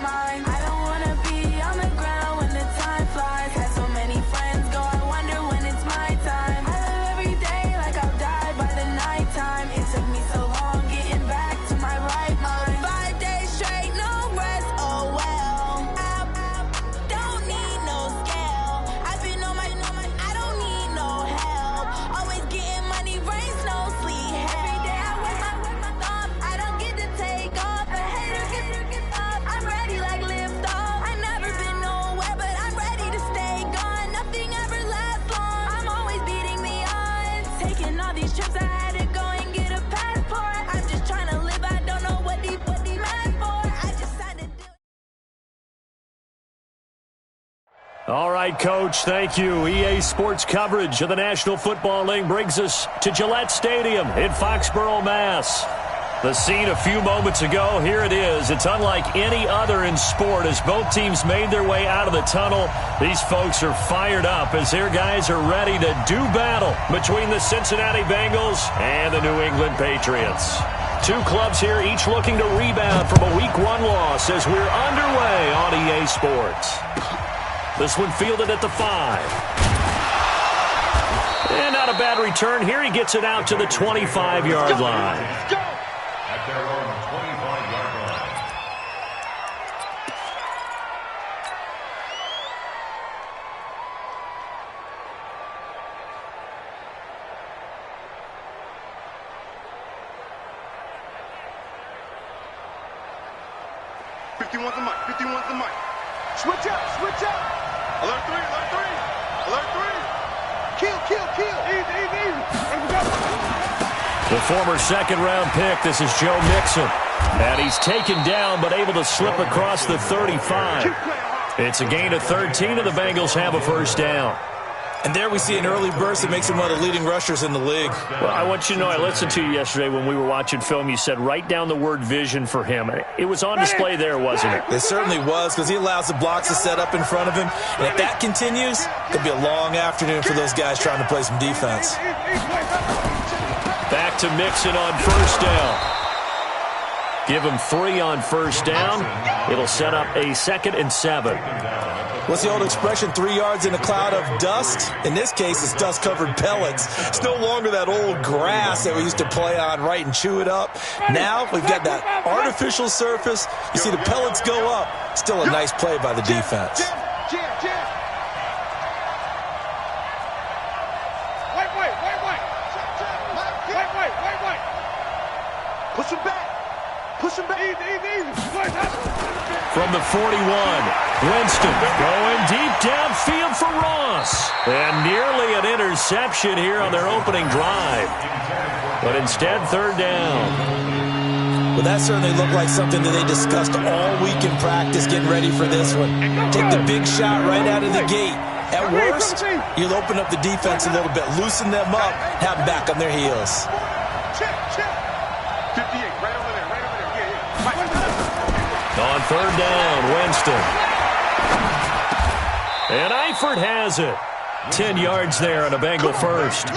mind. I don't wanna be on the ground when the time flies. Had so many friends go, I wonder when it's my time. I live every day like I'll die by the nighttime. It took me so long getting back to my right mind. 5 days straight, no rest, oh well. I don't need no scale. I've been on my, I don't need no help. Always getting money, rains, no sleep. Every day I work my thumb. I don't get to take off. A hater gets off. I'm ready like lift off. I never been nowhere, but I'm ready to stay gone. Nothing ever lasts long. I'm always beating the odds. Taking all these trips, I had to go and get a passport. I'm just trying to live. I don't know what he mad for. I just had to do. All right, Coach, thank you. EA Sports coverage of the National Football League brings us to Gillette Stadium in Foxborough, Mass. The scene a few moments ago, here it is. It's unlike any other in sport as both teams made their way out of the tunnel. These folks are fired up as their guys are ready to do battle between the Cincinnati Bengals and the New England Patriots. Two clubs here, each looking to rebound from a Week 1 loss as we're underway on EA Sports. This one fielded at the 5. And not a bad return here. He gets it out to the 25-yard line. At their own 25-yard line. #51's the mic. Switch up. Alert 3. Kill. Easy. The former second-round pick, this is Joe Mixon. And he's taken down but able to slip across the 35. It's a gain of 13, and the Bengals have a first down. And there we see an early burst that makes him one of the leading rushers in the league. Well, I want you to know, I listened to you yesterday when we were watching film. You said write down the word vision for him. It was on display there, wasn't it? It certainly was, because he allows the blocks to set up in front of him. And if that continues, it'll be a long afternoon for those guys trying to play some defense. Back to Mixon on first down. Give him 3 on first down. It'll set up a 2nd and 7. What's the old expression, 3 yards in a cloud of dust? In this case, it's dust-covered pellets. It's no longer that old grass that we used to play on, right, and chew it up. Now we've got that artificial surface. You see the pellets go up. Still a nice play by the defense. Push him back. Easy. From the 41, Winston going deep downfield for Ross. And nearly an interception here on their opening drive. But instead, 3rd down. Well, that certainly looked like something that they discussed all week in practice getting ready for this one. Take the big shot right out of the gate. At worst, you'll open up the defense a little bit, loosen them up, have them back on their heels. Check. 58, right over there. On 3rd down, Winston. And Eifert has it. 10 yards there on a Bengal first.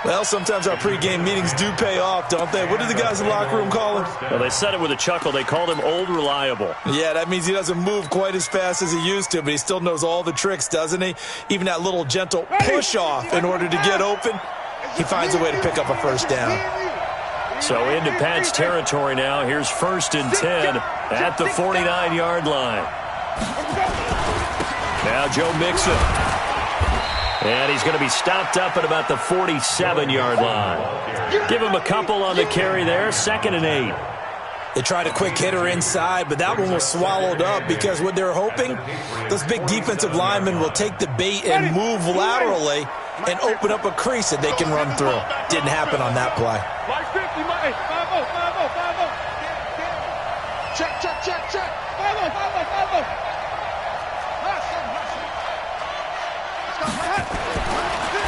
Well, sometimes our pregame meetings do pay off, don't they? What do the guys in the locker room call him? Well, they said it with a chuckle. They called him Old Reliable. Yeah, that means he doesn't move quite as fast as he used to, but he still knows all the tricks, doesn't he? Even that little gentle push-off in order to get open, he finds a way to pick up a first down. So into Pat's territory now. Here's 1st and 10 at the 49-yard line. Now Joe Mixon. And he's going to be stopped up at about the 47-yard line. Give him a couple on the carry there. 2nd and 8. They tried a quick hitter inside, but that one was swallowed up because what they're hoping, those big defensive linemen will take the bait and move laterally and open up a crease that they can run through. Didn't happen on that play. Check.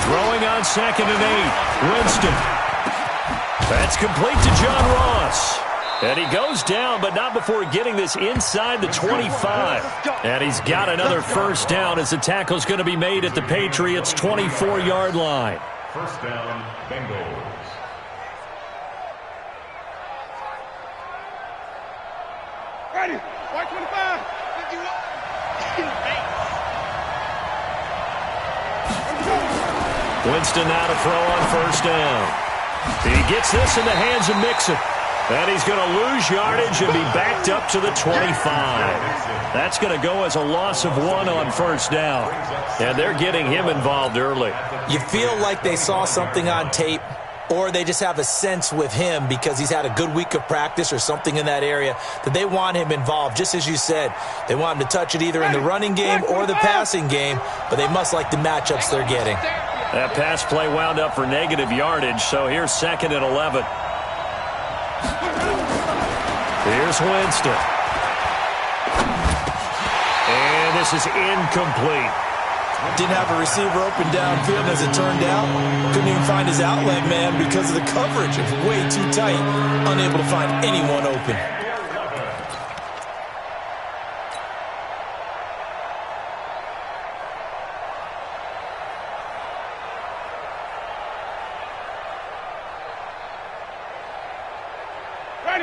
Throwing on 2nd and 8. Winston. That's complete to John Ross. And he goes down, but not before getting this inside the 25. And he's got another first down as the tackle's going to be made at the Patriots' 24-yard line. First down, Bengals. Ready. White 25. 51. Winston now to throw on first down. He gets this in the hands of Mixon. And he's going to lose yardage and be backed up to the 25. That's going to go as a loss of 1 on first down. And they're getting him involved early. You feel like they saw something on tape, or they just have a sense with him because he's had a good week of practice or something in that area that they want him involved. Just as you said, they want him to touch it either in the running game or the passing game, but they must like the matchups they're getting. That pass play wound up for negative yardage, so here's 2nd and 11. Here's Winston. And this is incomplete. Didn't have a receiver open downfield as it turned out. Couldn't even find his outlet man because of the coverage. It's way too tight. Unable to find anyone open.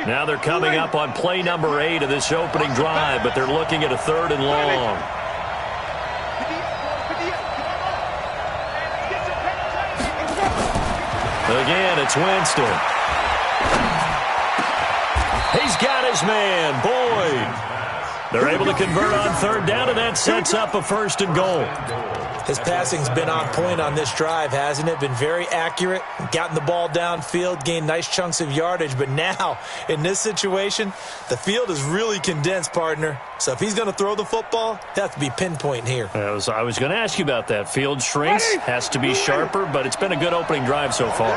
Now they're coming up on play number 8 of this opening drive, but they're looking at a 3rd and long. Again, it's Winston. He's got his man, Boyd. They're able to convert on 3rd down, and that sets up a 1st and goal. His passing's been on point on this drive, hasn't it? Been very accurate, gotten the ball downfield, gained nice chunks of yardage. But now, in this situation, the field is really condensed, partner. So if he's going to throw the football, he'll have to be pinpoint here. I was going to ask you about that. Field shrinks, has to be sharper, but it's been a good opening drive so far.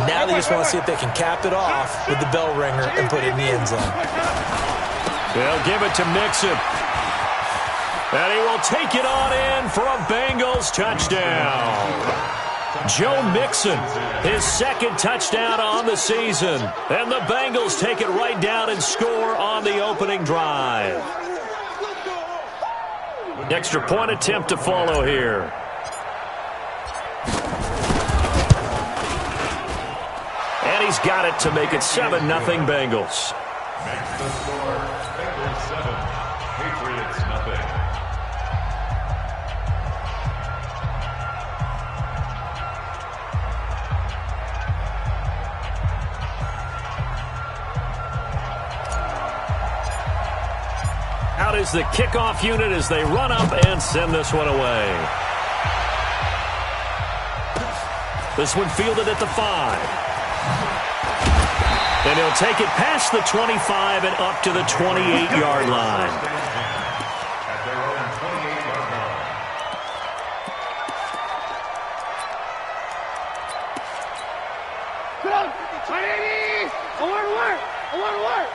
Now they just want to see if they can cap it off with the bell ringer and put it in the end zone. They'll give it to Mixon. And he will take it on in for a Bengals touchdown. Joe Mixon, his 2nd touchdown on the season. And the Bengals take it right down and score on the opening drive. Extra point attempt to follow here. And he's got it to make it 7-0 Bengals. Makes the score Bengals 7, Patriots nothing. Out is the kickoff unit as they run up and send this one away. This one fielded at the 5. And he'll take it past the 25 and up to the 28-yard line. At their own 28-yard line. Come on, 180. I want to work. I want to work.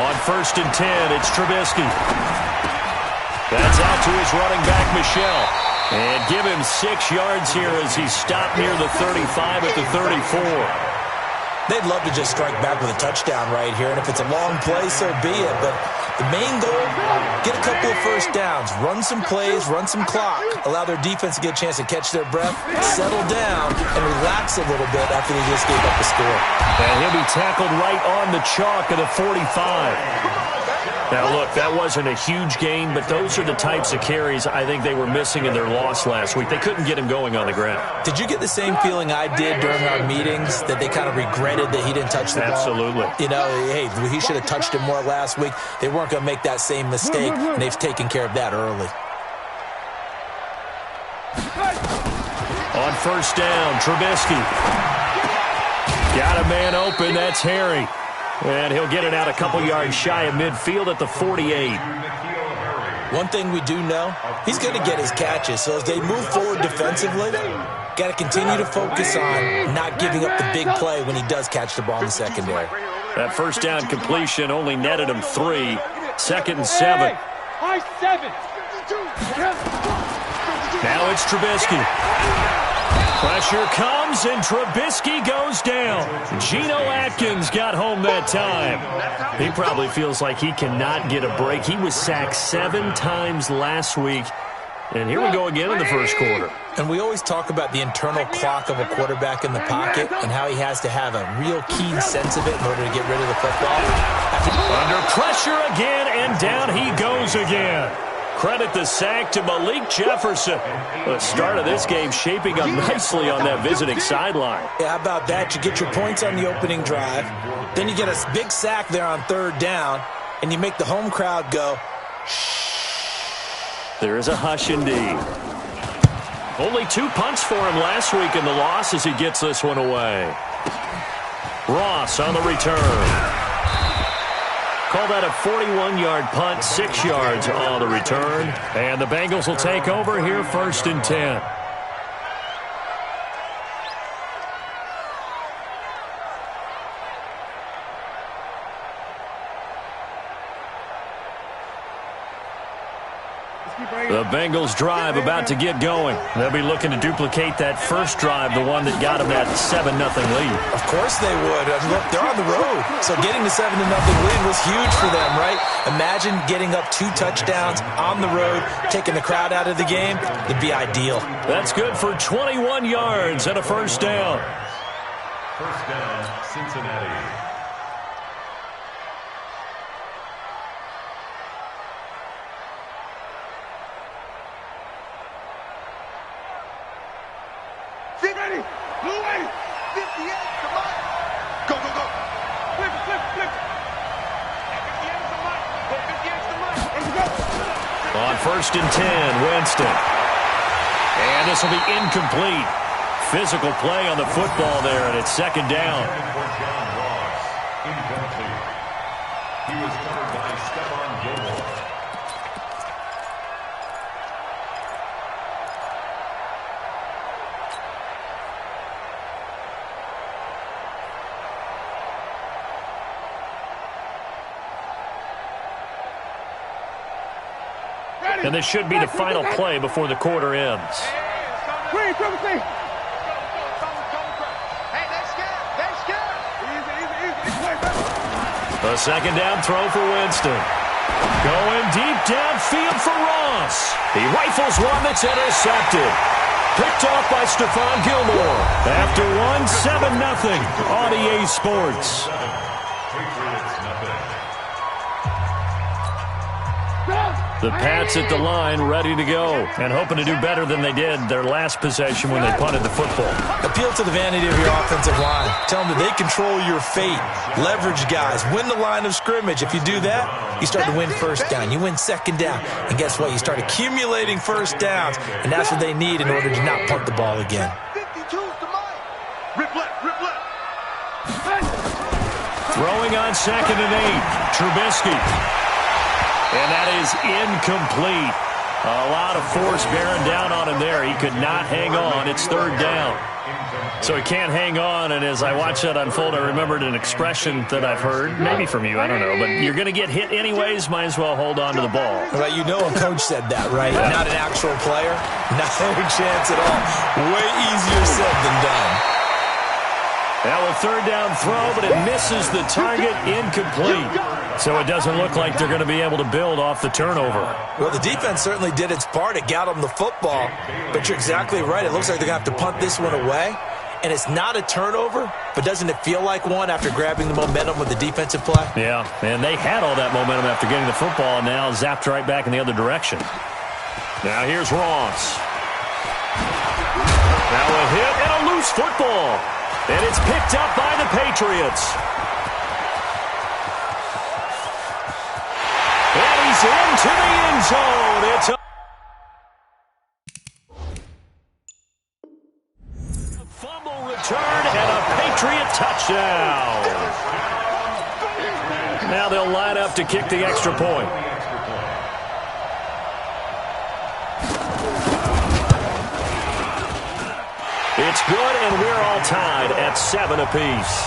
On 1st and 10, it's Trubisky. That's out to his running back, Michel. And give him 6 yards here as he stopped near the 35 at the 34. They'd love to just strike back with a touchdown right here, and if it's a long play, so be it. But the main goal, get a couple of first downs, run some plays, run some clock, allow their defense to get a chance to catch their breath, settle down, and relax a little bit after they just gave up the score. And he'll be tackled right on the chalk of the 45. Now, look, that wasn't a huge gain, but those are the types of carries I think they were missing in their loss last week. They couldn't get him going on the ground. Did you get the same feeling I did during our meetings, that they kind of regretted that he didn't touch the ball? Absolutely. You know, hey, he should have touched it more last week. They weren't going to make that same mistake, and they've taken care of that early. On 1st down, Trubisky. Got a man open, that's Harry. And he'll get it out a couple yards shy of midfield at the 48. One thing we do know, he's going to get his catches. So as they move forward defensively, got to continue to focus on not giving up the big play when he does catch the ball in the secondary. That 1st down completion only netted him 3. 2nd and 7. Now it's Trubisky. Pressure comes, and Trubisky goes down. Geno Atkins got home that time. He probably feels like he cannot get a break. He was sacked 7 times last week, And here we go again in the first quarter. And we always talk about the internal clock of a quarterback in the pocket and how he has to have a real keen sense of it in order to get rid of the football. Under pressure again, and down he goes again. Credit the sack to Malik Jefferson. The start of this game shaping up nicely on that visiting sideline. Yeah, how about that? You get your points on the opening drive. Then you get a big sack there on third down, and you make the home crowd go, shh. There is a hush indeed. Only 2 punts for him last week in the loss as he gets this one away. Ross on the return. Call that a 41-yard punt, 6 yards on the return. And the Bengals will take over here, 1st and 10. The Bengals drive about to get going. They'll be looking to duplicate that first drive, the one that got them that 7-0 lead. Of course they would. Look, they're on the road. So getting the 7-0 lead was huge for them, right? Imagine getting up 2 touchdowns on the road, taking the crowd out of the game. It'd be ideal. That's good for 21 yards and a first down. First down, Cincinnati. Ready, blue 8, 58, come on. Go, go, go. Flip, flip, flip. 58's the mark. 58's the mark. Let's go. On 1st and 10, Winston. And this will be incomplete. Physical play on the football there, and it's 2nd down. Incomplete. He was covered by Stephon Gilmore. And this should be the final play before the quarter ends. Hey, they're scared. They're scared. A 2nd down throw for Winston. Going deep downfield for Ross. He rifles one that's intercepted. Picked off by Stephon Gilmore. After one, 7-0 on EA Sports. The Pats at the line, ready to go, and hoping to do better than they did their last possession when they punted the football. Appeal to the vanity of your offensive line. Tell them that they control your fate. Leverage guys. Win the line of scrimmage. If you do that, you start to win first down. You win 2nd down. And guess what? You start accumulating first downs, and that's what they need in order to not punt the ball again. 52's the mark. Rip left, rip left. Throwing on 2nd and 8, Trubisky. And that is incomplete. A lot of force bearing down on him there. He could not hang on. It's 3rd down. So he can't hang on, and as I watched that unfold, I remembered an expression that I've heard, maybe from you, I don't know, but you're going to get hit anyways, might as well hold on to the ball. Well, you know a coach said that, right? Yeah. Not an actual player. Not a chance at all. Way easier said than done. Now a 3rd down throw, but it misses the target, incomplete. So it doesn't look like they're going to be able to build off the turnover. Well, the defense certainly did its part. It got them the football. But you're exactly right. It looks like they're going to have to punt this one away. And it's not a turnover, but doesn't it feel like one after grabbing the momentum with the defensive play? Yeah, and they had all that momentum after getting the football, and now zapped right back in the other direction. Now here's Ross. Now a hit and a loose football. And it's picked up by the Patriots. And he's into the end zone. It's a fumble return and a Patriot touchdown. Now they'll line up to kick the extra point. It's good, and we're all tied at 7 apiece.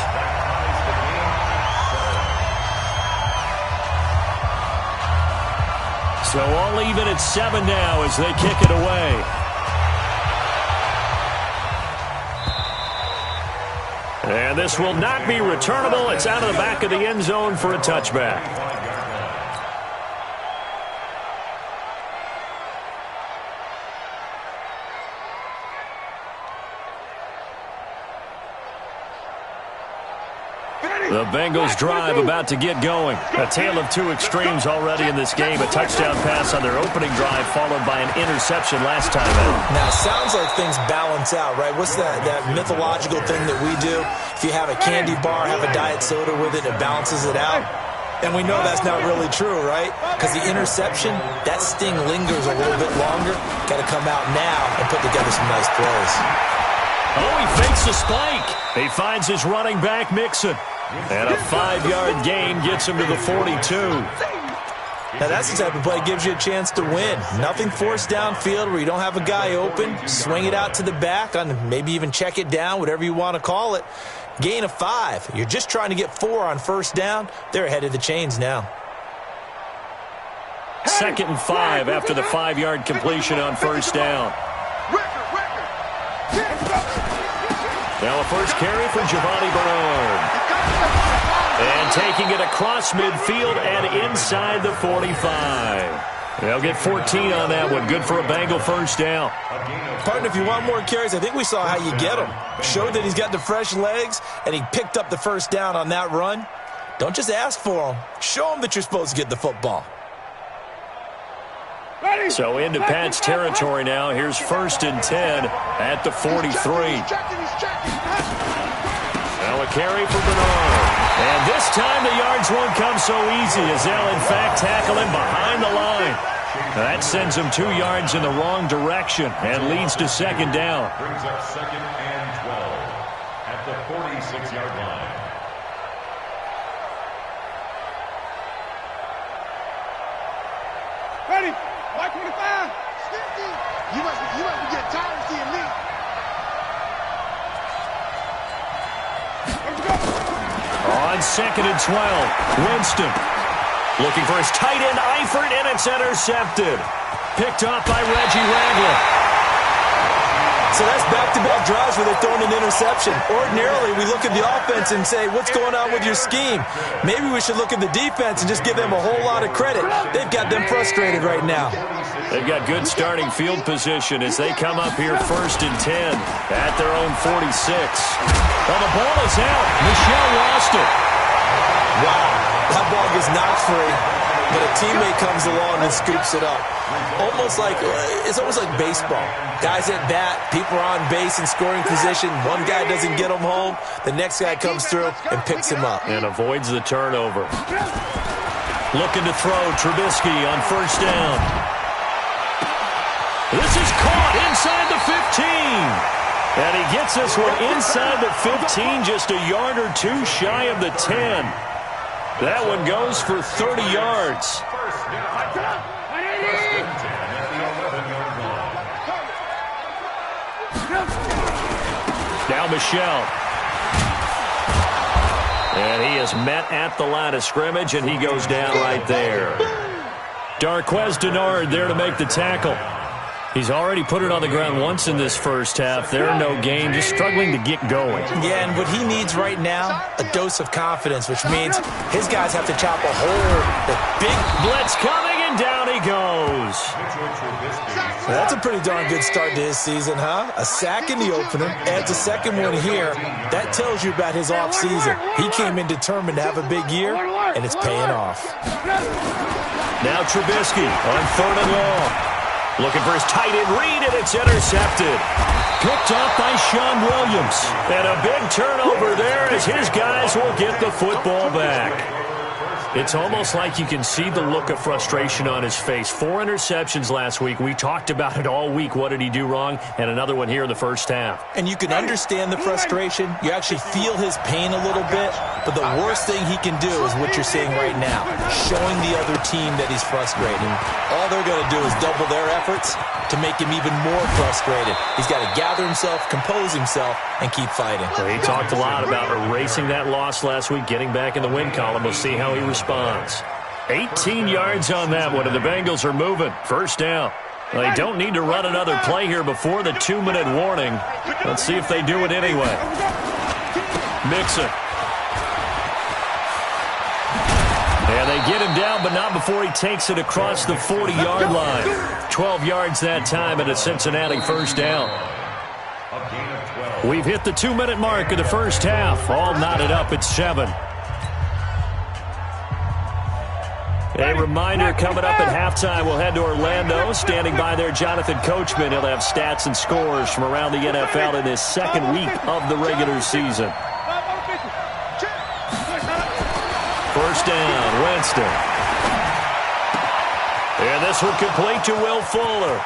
So all even at 7 now as they kick it away. And this will not be returnable. It's out of the back of the end zone for a touchback. 3 The Bengals drive about to get going. A tale of two extremes already in this game. A touchdown pass on their opening drive followed by an interception last time out. Now, it sounds like things balance out, right? What's that mythological thing that we do? If you have a candy bar, have a diet soda with it, it balances it out. And we know that's not really true, right? Because the interception, that sting lingers a little bit longer. Got to come out now and put together some nice plays. Oh, he fakes the spike. He finds his running back, Mixon. And a 5-yard gain gets him to the 42. Now, that's the type of play that gives you a chance to win. Nothing forced downfield where you don't have a guy open. Swing it out to the back, on maybe even check it down, whatever you want to call it. Gain of 5. You're just trying to get 4 on first down. They're ahead of the chains now. 2nd and 5 after the 5-yard completion on first down. Now a first carry for Giovanni Bernard. And taking it across midfield and inside the 45. They'll get 14 on that one. Good for a Bengal first down. Partner, if you want more carries, I think we saw how you get him. Showed that he's got the fresh legs, and he picked up the first down on that run. Don't just ask for him. Show him that you're supposed to get the football. So into Pat's territory now. Here's 1st and 10 at the 43. Now a carry for Bernard. And this time the yards won't come so easy as they'll in fact tackle him behind the line. That sends him 2 yards in the wrong direction and leads to 2nd down. Brings up 2nd and 12 at the 46-yard line. Ready? White 25. You must be getting tired of seeing me. Let's go. On 2nd and 12, Winston looking for his tight end, Eifert, and it's intercepted. Picked off by Reggie Ragland. So that's back-to-back drives where they're throwing an interception. Ordinarily, we look at the offense and say, what's going on with your scheme? Maybe we should look at the defense and just give them a whole lot of credit. They've got them frustrated right now. They've got good starting field position as they come up here 1st and 10 at their own 46. Well, the ball is out. Michel lost it. Wow, that ball gets knocked free, but a teammate comes along and scoops it up. It's almost like baseball. Guys at bat, people are on base in scoring position. One guy doesn't get him home. The next guy comes through and picks him up. And avoids the turnover. Looking to throw, Trubisky on first down. This is caught inside the 15. And he gets this one inside the 15, just a yard or 2 shy of the 10. That one goes for 30 yards. Now Michel. And he is met at the line of scrimmage, and he goes down right there. Darqueze Dennard there to make the tackle. He's already put it on the ground once in this first half. They're no gain, just struggling to get going. Yeah, and what he needs right now, a dose of confidence, which means his guys have to chop a hole. The big blitz coming, and down he goes. That's a pretty darn good start to his season, huh? A sack in the opener, adds a second one here. That tells you about his offseason. He came in determined to have a big year, and it's paying off. Now Trubisky on 3rd and long. Looking for his tight end read, and it's intercepted. Picked off by Sean Williams. And a big turnover there as his guys will get the football back. It's almost like you can see the look of frustration on his face. 4 interceptions last week. We talked about it all week. What did he do wrong? And another one here in the first half. And you can understand the frustration. You actually feel his pain a little bit. But the worst thing he can do is what you're seeing right now, showing the other team that he's frustrated. All they're going to do is double their efforts to make him even more frustrated. He's got to gather himself, compose himself, and keep fighting. Well, he talked a lot about erasing that loss last week, getting back in the win column. We'll see how he responds. 18 yards on that one, and the Bengals are moving. First down. They don't need to run another play here before the 2-minute warning. Let's see if they do it anyway. Mixon. And they get him down, but not before he takes it across the 40-yard line. 12 yards that time, and a Cincinnati first down. We've hit the 2-minute mark of the first half. All knotted up at 7. A reminder coming up at halftime, we'll head to Orlando. Standing by there, Jonathan Coachman. He'll have stats and scores from around the NFL in his second week of the regular season. First down, Winston. And this one complete to Will Fuller.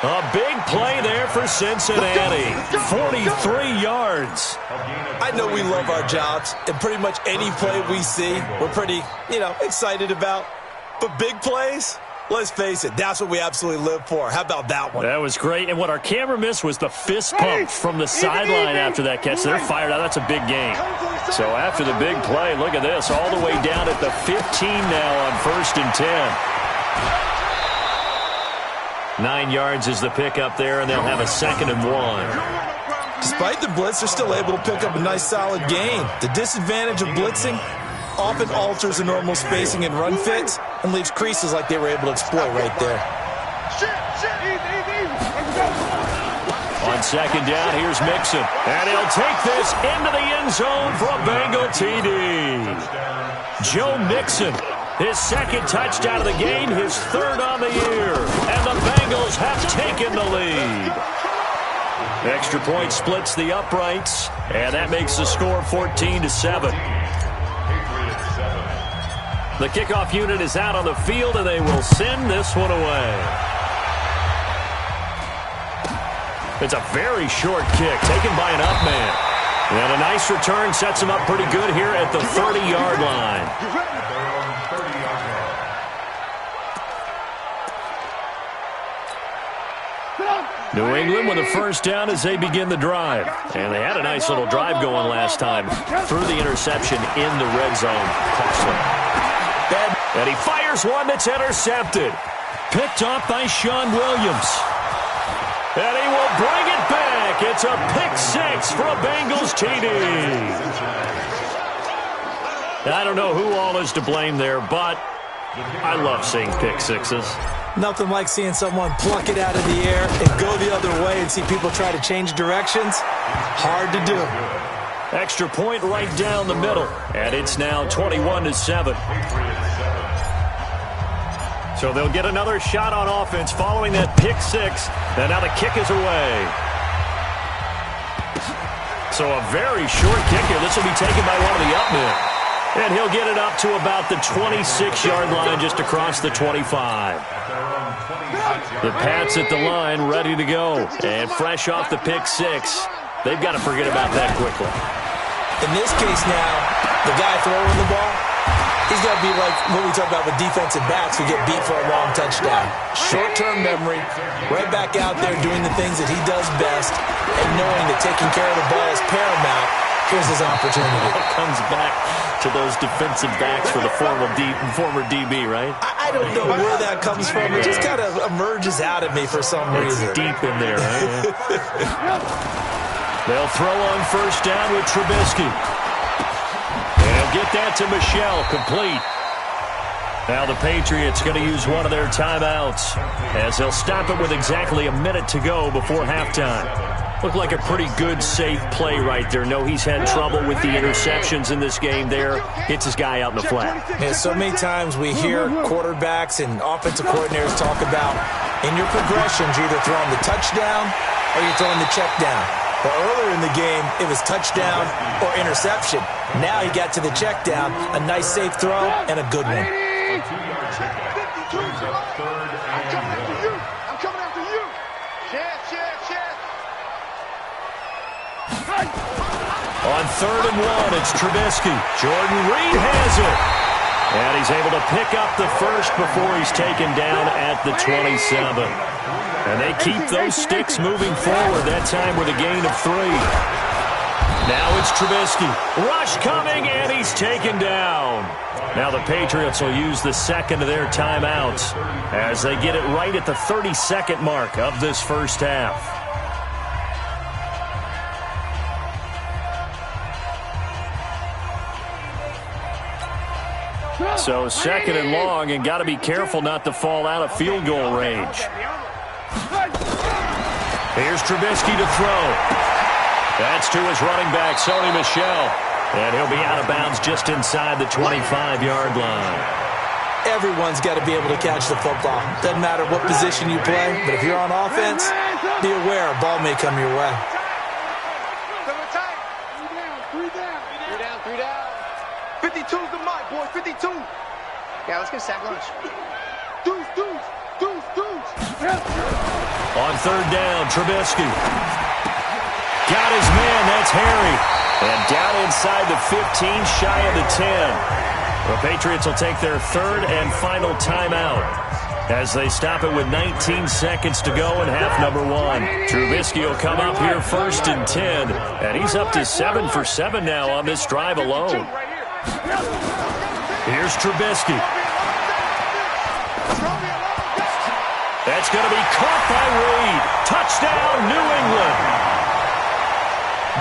A big play there for Cincinnati. 43 yards. I know we love our jobs, and pretty much any play we see, we're pretty, excited about. But big plays, let's face it, that's what we absolutely live for. How about that one? That was great. And what our camera missed was the fist pump from the sideline after that catch. They're fired out. That's a big game. So after the big play, look at this. All the way down at the 15 now on 1st and 10. 9 yards is the pickup there, and they'll have a 2nd and 1. Despite the blitz, they're still able to pick up a nice, solid gain. The disadvantage of blitzing often alters the normal spacing and run fits and leaves creases like they were able to exploit right there. On 2nd down, here's Mixon. And he'll take this into the end zone for a Bengal TD. Joe Mixon. His 2nd touchdown of the game, his 3rd on the year. And the Bengals have taken the lead. Extra point splits the uprights, and that makes the score 14-7. The kickoff unit is out on the field, and they will send this one away. It's a very short kick taken by an up man. And a nice return sets him up pretty good here at the 30-yard line. New England with a first down as they begin the drive. And they had a nice little drive going last time. Threw the interception in the red zone. Costly. And he fires one that's intercepted. Picked off by Sean Williams. And he will bring it back. It's a pick 6 for a Bengals TD. I don't know who all is to blame there, but I love seeing pick sixes. Nothing like seeing someone pluck it out of the air and go the other way and see people try to change directions. Hard to do. Extra point right down the middle. And it's now 21-7. So they'll get another shot on offense following that pick 6. And now the kick is away. So a very short kick here. This will be taken by one of the up men. And he'll get it up to about the 26-yard line just across the 25. The Pats at the line ready to go. And fresh off the pick 6. They've got to forget about that quickly. In this case now, the guy throwing the ball, he's got to be like what we talk about with defensive backs who get beat for a long touchdown. Short-term memory, right back out there doing the things that he does best, and knowing that taking care of the ball is paramount. Here's his opportunity. It comes back to those defensive backs for the former DB, right? I don't know where that comes from. It just kind of emerges out at me for some reason. It's deep in there, right? They'll throw on first down with Trubisky. They'll get that to Michel, complete. Now the Patriots going to use one of their timeouts as they'll stop it with exactly a minute to go before halftime. Looked like a pretty good, safe play right there. No, he's had trouble with the interceptions in this game there. Hits his guy out in the flat. Yeah, so many times we hear quarterbacks and offensive coordinators talk about in your progressions, you're either throwing the touchdown or you're throwing the check down. But earlier in the game, it was touchdown or interception. Now he got to the check down, a nice safe throw, and a good one. I'm coming after you. Chance. On 3rd and 1, it's Trubisky. Jordan Reed has it. And he's able to pick up the first before he's taken down at the 27. And they keep those sticks moving forward, that time with a gain of 3. Now it's Trubisky. Rush coming, and he's taken down. Now the Patriots will use the second of their timeouts as they get it right at the 30-second mark of this first half. So 2nd and long, and got to be careful not to fall out of field goal range. Here's Trubisky to throw. That's to his running back, Sony Michel. And he'll be out of bounds just inside the 25-yard line. Everyone's got to be able to catch the football. Doesn't matter what position you play, but if you're on offense, be aware a ball may come your way. Three down. 52's the mic, boy. 52. Yeah, let's get sack lunch. Deuce. On third down, Trubisky. Got his man, that's Harry. And down inside the 15, shy of the 10. The Patriots will take their third and final timeout as they stop it with 19 seconds to go in half number one. Trubisky will come up here first and 10, and he's up to 7 for 7 now on this drive alone. Here's Trubisky. That's going to be caught by Reed. Touchdown, New England.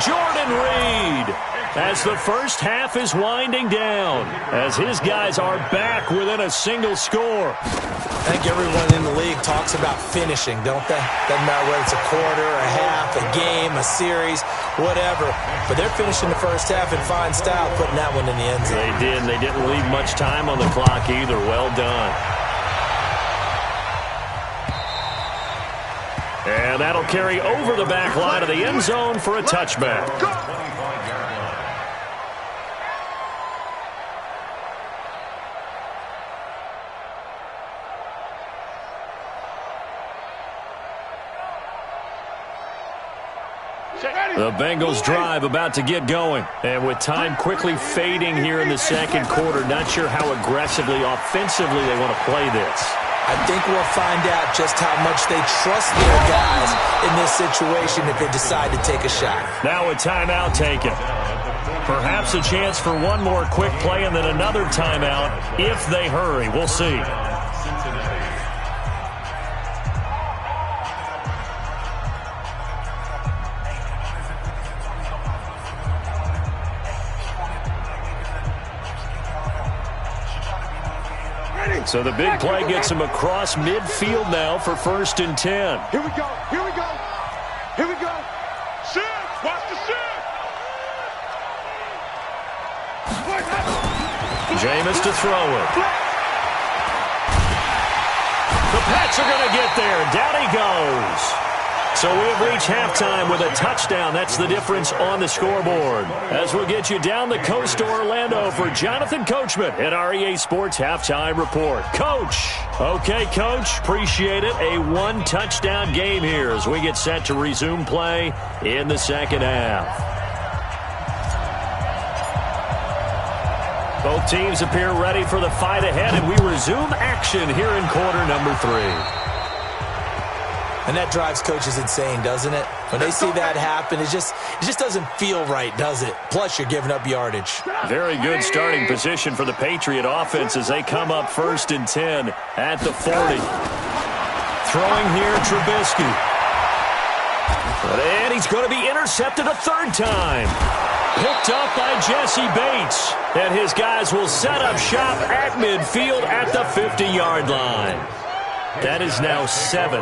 Jordan Reed, as the first half is winding down, as his guys are back within a single score. I think everyone in the league talks about finishing, don't they? Doesn't matter whether it's a quarter, a half, a game, a series, whatever. But they're finishing the first half in fine style, putting that one in the end zone. They did, and they didn't leave much time on the clock either. Well done. And that'll carry over the back line of the end zone for a touchback. The Bengals drive about to get going. And with time quickly fading here in the second quarter, not sure how aggressively, offensively they want to play this. I think we'll find out just how much they trust their guys in this situation if they decide to take a shot. Now a timeout taken. Perhaps a chance for one more quick play and then another timeout if they hurry. We'll see. So the big play gets him across midfield now for first and 10. Here we go. Shift. Watch the shift. Jameis to throw it. The Pats are going to get there. Down he goes. So we have reached halftime with a touchdown. That's the difference on the scoreboard. As we'll get you down the coast to Orlando for Jonathan Coachman at our EA Sports Halftime Report. Coach. Okay, Coach. Appreciate it. A one-touchdown game here as we get set to resume play in the second half. Both teams appear ready for the fight ahead, and we resume action here in quarter number 3. And that drives coaches insane, doesn't it? When they see that happen, it just doesn't feel right, does it? Plus, you're giving up yardage. Very good starting position for the Patriot offense as they come up first and 10 at the 40. Throwing here, Trubisky. And he's going to be intercepted a third time. Picked up by Jesse Bates. And his guys will set up shop at midfield at the 50-yard line. That is now 7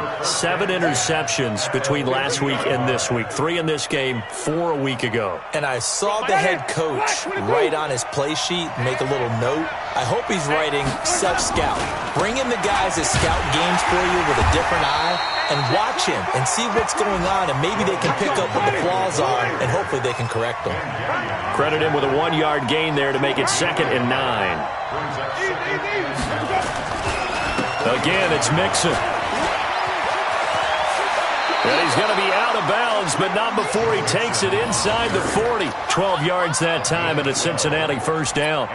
interceptions between last week and this week. 3 in this game, 4 a week ago. And I saw the head coach write on his play sheet, make a little note. I hope he's writing self-scout. Bring in the guys that scout games for you with a different eye and watch him and see what's going on, and maybe they can pick up what the flaws are, and hopefully they can correct them. Credit him with a 1-yard gain there to make it 2nd and 9. Again, it's Mixon. And he's going to be out of bounds, but not before he takes it inside the 40. 12 yards that time and a Cincinnati first down.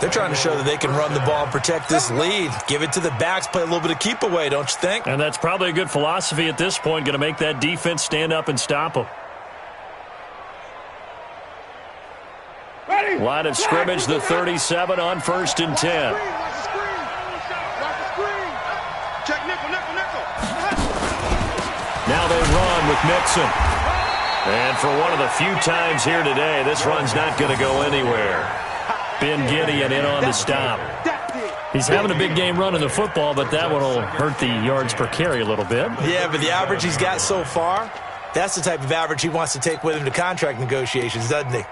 They're trying to show that they can run the ball and protect this lead. Give it to the backs, play a little bit of keep away, don't you think? And that's probably a good philosophy at this point, going to make that defense stand up and stop them. Line of scrimmage, the 37 on first and 10. Now they run with Mixon. And for one of the few times here today, this run's not going to go anywhere. Ben Gideon in on the stop. He's having a big game running the football, but that one will hurt the yards per carry a little bit. Yeah, but the average he's got so far, that's the type of average he wants to take with him to contract negotiations, doesn't he?